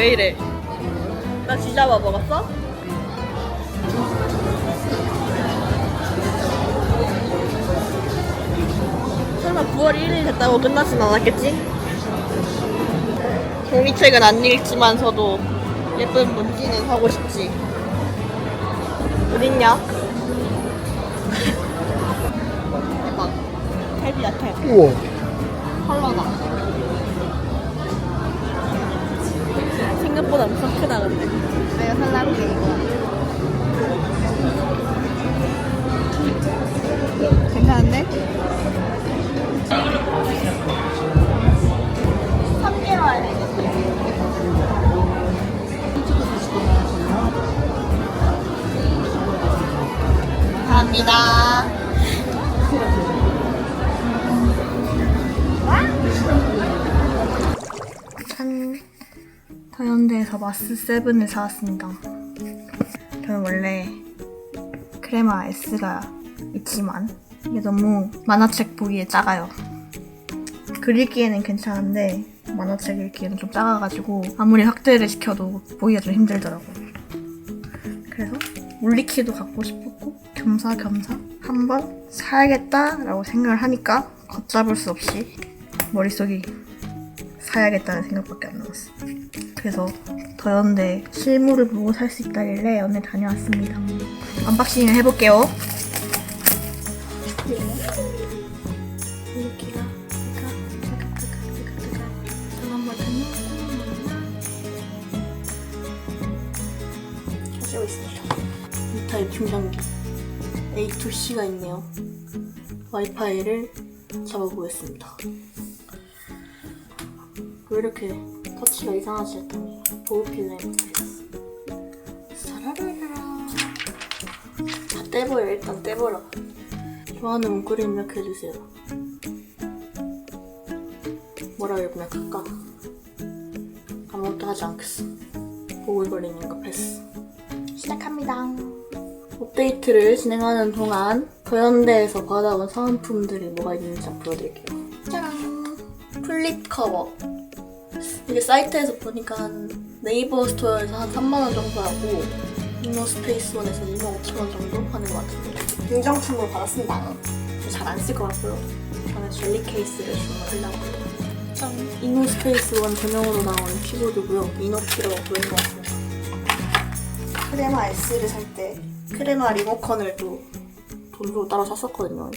왜 이래? 나 지자바 먹었어? 설마 9월 1일 됐다고 끝나진 않았겠지? 종이책은 안 읽지만서도 예쁜 문지는 사고 싶지. 어딨냐? 대박. 탭이야 탭. 우와. 컬러다. 생각보다 엄청 크다 근데. 내가 살라는 게 이거야. 괜찮은데? 3개월. 감사합니다. 짠. 더현대에서 마스7을 사왔습니다. 저는 원래 크레마 S가 있지만 이게 너무 만화책 보기에 작아요. 그리기에는 괜찮은데 만화책 읽기에는 좀 작아가지고 아무리 확대를 시켜도 보기가 좀 힘들더라고요. 그래서 올리키도 갖고 싶었고 겸사겸사 한번 사야겠다라고 생각을 하니까 걷잡을 수 없이 머릿속이 사야겠다는 생각밖에 안 나왔어. 그래서 더현대 실물을 보고 살 수 있다길래 오늘 다녀왔습니다. 언박싱을 해볼게요. 올리키가 켜지고 있습니다. E타입 충전기 A2C가 있네요. 와이파이를 잡아보겠습니다. 왜 이렇게 터치가 이상하지 했더니 보호필름이 사라라라. 다 떼버려. 일단 떼버려. 좋아하는 문구를 입력해주세요. 뭐라고 입력할까? 아무것도 하지 않겠어. 보글거리는 거 패스. 시작합니다. 업데이트를 진행하는 동안 더현대에서 받아온 사은품들이 뭐가 있는지 보여드릴게요. 짜란! 플립 커버. 이게 사이트에서 보니까 한 네이버 스토어에서 한 3만원 정도 하고 이노스페이스원에서 25,000원 정도 하는 것 같은데 증정품으로 받았습니다. 잘 안 쓸 것 같고요. 저는 젤리 케이스를 주문하려고. 짠! 이노스페이스원 전용으로 나온 키보드고요. 이노키로 보이는 것 같습니다. 크레마 S를 살 때 크레마 리모컨을 또 돈 주고 따로 샀었거든요.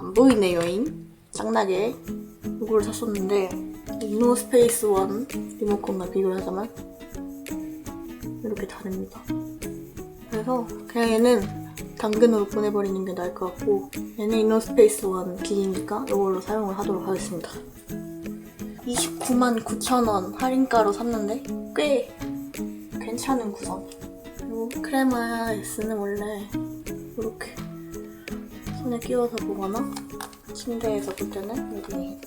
안 보이네요잉. 짱나게 이거를 샀었는데 이노스페이스 원 리모컨과 비교를 하자면 이렇게 다릅니다. 그래서 그냥 얘는 당근으로 보내버리는 게 나을 것 같고 얘는 이노스페이스 원 기기니까 이걸로 사용을 하도록 하겠습니다. 299,000원 할인가로 샀는데 꽤 괜찮은 구성. 그리고 크레마 S는 원래 이렇게 손에 끼워서 보거나 침대에서 볼 때는 여기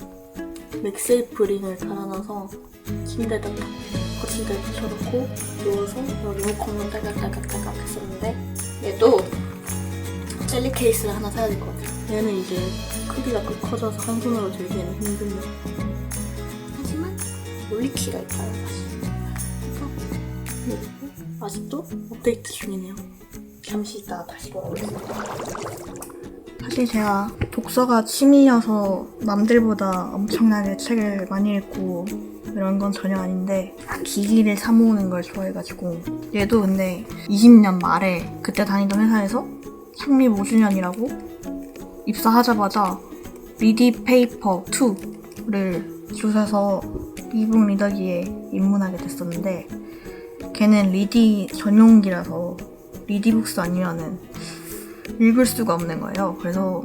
맥세이프 링을 달아놔서 침대에다 거침대에 붙여놓고 누워서 리모컨으로 딸깍딸깍 했었는데 얘도 젤리 케이스를 하나 사야 될 것 같아요. 얘는 이제 크기가 꽤 커져서 한 손으로 들기에는 힘듭니다. 하지만 올리키가 있다는 사실. 그리고 아직도 업데이트 중이네요. 잠시 있다가 다시 돌아오겠습니다. 사실 제가 독서가 취미여서 남들보다 엄청나게 책을 많이 읽고 이런 건 전혀 아닌데 기기를 사 모으는 걸 좋아해가지고 얘도 근데 20년 말에 그때 다니던 회사에서 창립 5주년이라고 입사하자마자 리디 페이퍼 2를 주셔서 이북 리더기에 입문하게 됐었는데 걔는 리디 전용기라서 리디북스 아니면은 읽을 수가 없는 거예요. 그래서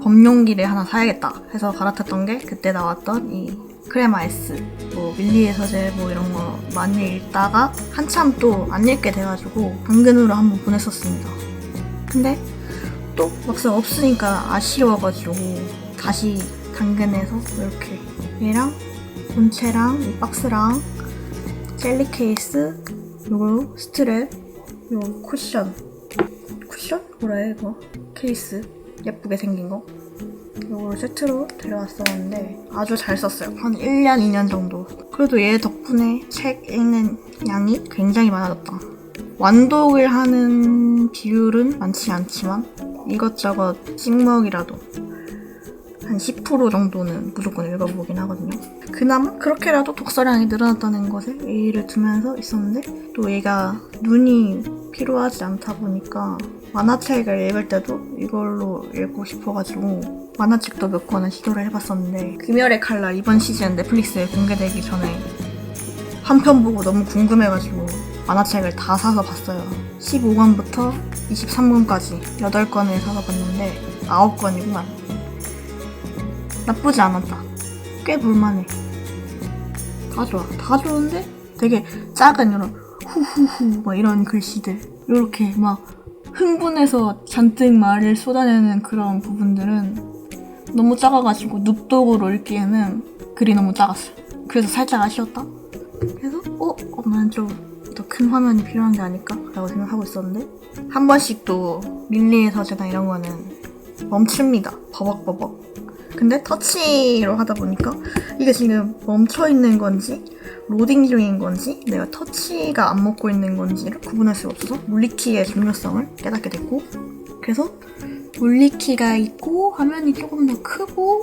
범용기를 하나 사야겠다 해서 갈아탔던 게 그때 나왔던 이 크레마 S, 뭐 밀리의 서재 뭐 이런 거 많이 읽다가 한참 또 안 읽게 돼가지고 당근으로 한번 보냈었습니다. 근데 또 막상 없으니까 아쉬워가지고 다시 당근에서 이렇게 얘랑 본체랑 이 박스랑 젤리 케이스, 요거 스트랩, 요 쿠션? 뭐라 해 이거? 케이스 예쁘게 생긴 거 이거를 세트로 데려왔었는데 아주 잘 썼어요. 한 1년, 2년 정도. 그래도 얘 덕분에 책 읽는 양이 굉장히 많아졌다. 완독을 하는 비율은 많지 않지만 이것저것 찍먹이라도 한 10% 정도는 무조건 읽어보긴 하거든요. 그나마 그렇게라도 독서량이 늘어났다는 것에 예의를 두면서 있었는데 또 얘가 눈이 필요하지 않다 보니까 만화책을 읽을 때도 이걸로 읽고 싶어가지고 만화책도 몇 권은 시도를 해봤었는데 금열의 칼날 이번 시즌 넷플릭스에 공개되기 전에 한 편 보고 너무 궁금해가지고 만화책을 다 사서 봤어요. 15권부터 23권까지 8권을 사서 봤는데 9권이구만. 나쁘지 않았다. 꽤 볼만해. 다 좋아. 다 좋은데 되게 작은 이런 후후후 막 이런 글씨들 이렇게 막 흥분해서 잔뜩 말을 쏟아내는 그런 부분들은 너무 작아가지고 눕독으로 읽기에는 글이 너무 작았어. 그래서 살짝 아쉬웠다. 그래서 나는 좀 더 큰 화면이 필요한 게 아닐까? 라고 생각하고 있었는데 한 번씩 또 밀리의 서재나 이런 거는 멈춥니다. 버벅버벅. 근데 터치로 하다 보니까 이게 지금 멈춰있는 건지 로딩 중인 건지 내가 터치가 안 먹고 있는 건지를 구분할 수가 없어서 물리키의 중요성을 깨닫게 됐고 그래서 물리키가 있고 화면이 조금 더 크고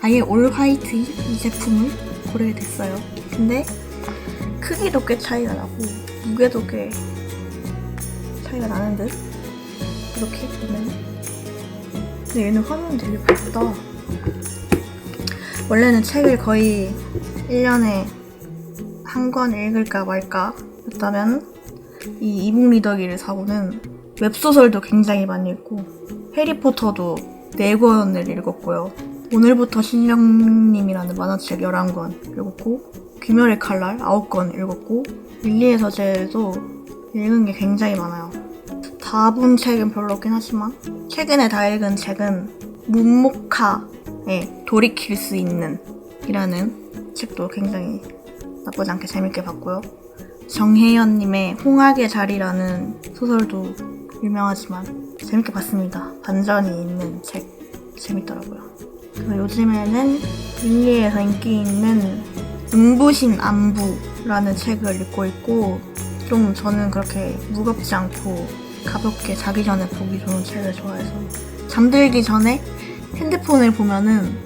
아예 올 화이트 이 제품을 고르게 됐어요. 근데 크기도 꽤 차이가 나고 무게도 꽤 차이가 나는 듯 이렇게 보면 근데 얘는 화면이 되게 밝다. 원래는 책을 거의 1년에 한 권 읽을까 말까 했다면 이 이북 리더기를 사고는 웹소설도 굉장히 많이 읽고 해리포터도 4권을 읽었고요. 오늘부터 신령님이라는 만화책 11권 읽었고 귀멸의 칼날 9권 읽었고 밀리의 서재도 읽은 게 굉장히 많아요. 다 본 책은 별로 없긴 하지만 최근에 다 읽은 책은 문목하에 돌이킬 수 있는 이라는 책도 굉장히 나쁘지 않게 재밌게 봤고요. 정혜연님의 홍학의 자리라는 소설도 유명하지만 재밌게 봤습니다. 반전이 있는 책 재밌더라고요. 그리고 요즘에는 밀리에서 인기 있는 눈부신 안부라는 책을 읽고 있고 좀 저는 그렇게 무겁지 않고 가볍게 자기 전에 보기 좋은 책을 좋아해서 잠들기 전에 핸드폰을 보면은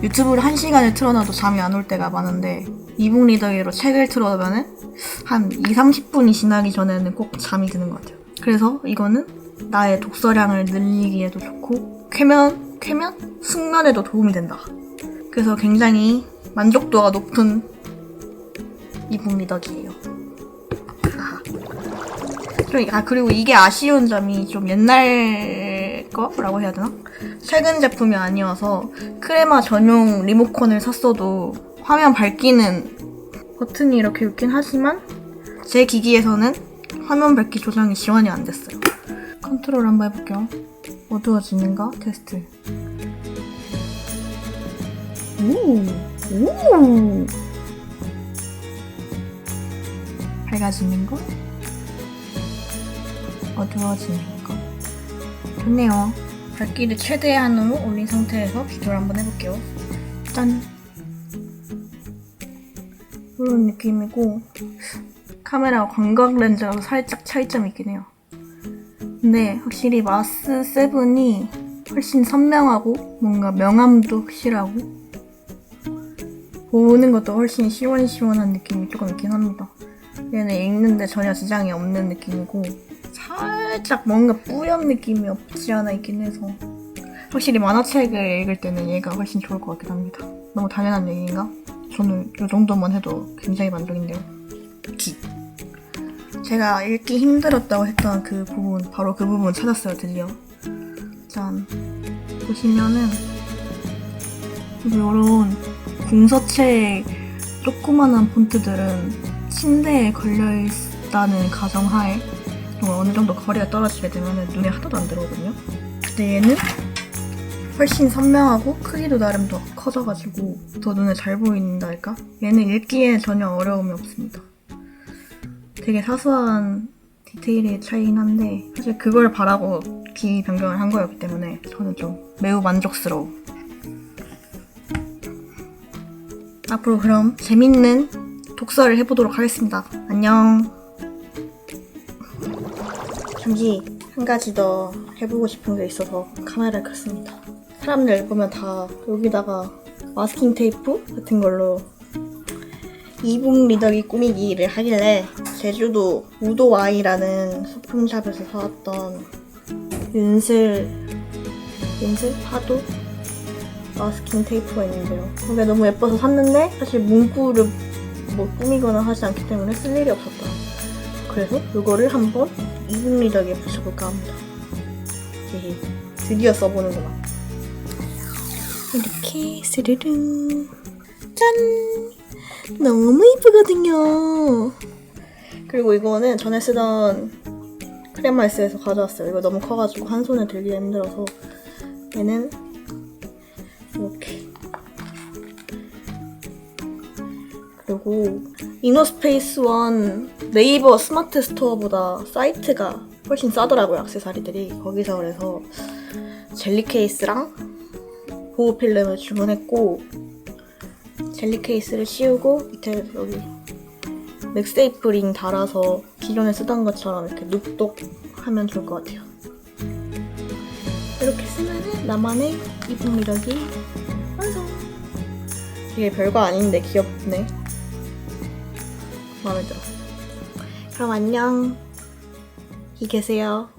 유튜브를 1시간을 틀어놔도 잠이 안 올 때가 많은데 이북 리더기로 책을 틀어놓으면은 한 2-30분이 지나기 전에는 꼭 잠이 드는 것 같아요. 그래서 이거는 나의 독서량을 늘리기에도 좋고 쾌면? 숙면에도 도움이 된다. 그래서 굉장히 만족도가 높은 이북 리더기예요. 그리고 이게 아쉬운 점이 좀 옛날 거라고 해야 되나? 최근 제품이 아니어서 크레마 전용 리모컨을 샀어도 화면 밝기는 버튼이 이렇게 있긴 하지만 제 기기에서는 화면 밝기 조정이 지원이 안 됐어요. 컨트롤 한번 해볼게요. 어두워지는가? 테스트. 오! 밝아지는 거? 어두워지는 거. 좋네요. 밝기를 최대한으로 올린 상태에서 비교를 한번 해볼게요. 짠! 이런 느낌이고 카메라가 광각 렌즈라서 살짝 차이점이 있긴 해요. 근데 확실히 마스 7이 훨씬 선명하고 뭔가 명암도 확실하고 보는 것도 훨씬 시원시원한 느낌이 조금 있긴 합니다. 얘는 읽는데 전혀 지장이 없는 느낌이고 살짝 뭔가 뿌연 느낌이 없지 않아 있긴 해서 확실히 만화책을 읽을 때는 얘가 훨씬 좋을 것 같기도 합니다. 너무 당연한 얘기인가? 저는 이 정도만 해도 굉장히 만족인데요. 제가 읽기 힘들었다고 했던 그 부분, 바로 그 부분 찾았어요, 드디어. 짠. 보시면은 이런 궁서책 조그만한 폰트들은 침대에 걸려있다는 가정하에 어느 정도 거리가 떨어지게 되면 눈에 하나도 안 들어오거든요. 근데 얘는 훨씬 선명하고 크기도 나름 더 커져가지고 더 눈에 잘 보인다 할까? 얘는 읽기에 전혀 어려움이 없습니다. 되게 사소한 디테일의 차이긴 한데 사실 그걸 바라고 기 변경을 한 거였기 때문에 저는 좀 매우 만족스러워. 앞으로 그럼 재밌는 독서를 해보도록 하겠습니다. 안녕. 잠시 한 가지 더 해보고 싶은 게 있어서 카메라를 켰습니다. 사람들 보면 다 여기다가 마스킹 테이프 같은 걸로 이북 리더기 꾸미기를 하길래 제주도 우도와이라는 소품샵에서 사왔던 윤슬 파도 마스킹 테이프가 있는데요. 이게 너무 예뻐서 샀는데 사실 문구를 뭐 꾸미거나 하지 않기 때문에 쓸 일이 없었다. 그래서 이거를 한번 이북 리더기에 붙여볼까 합니다. 드디어 써보는구나. 이렇게 스르릉 짠! 너무 이쁘거든요. 그리고 이거는 전에 쓰던 크레마이스에서 가져왔어요. 이거 너무 커가지고 한 손에 들기 힘들어서 얘는 이렇게. 그리고 이너스페이스 원 네이버 스마트 스토어보다 사이트가 훨씬 싸더라고요. 액세서리들이. 거기서 그래서 젤리 케이스랑 보호 필름을 주문했고 젤리 케이스를 씌우고 밑에 여기 맥세이프 링 달아서 기존에 쓰던 것처럼 이렇게 눕독 하면 좋을 것 같아요. 이렇게 쓰면은 나만의 이북 리더기 완성! 이게 별거 아닌데 귀엽네. 마음에 들어. 그럼 안녕. 히 계세요.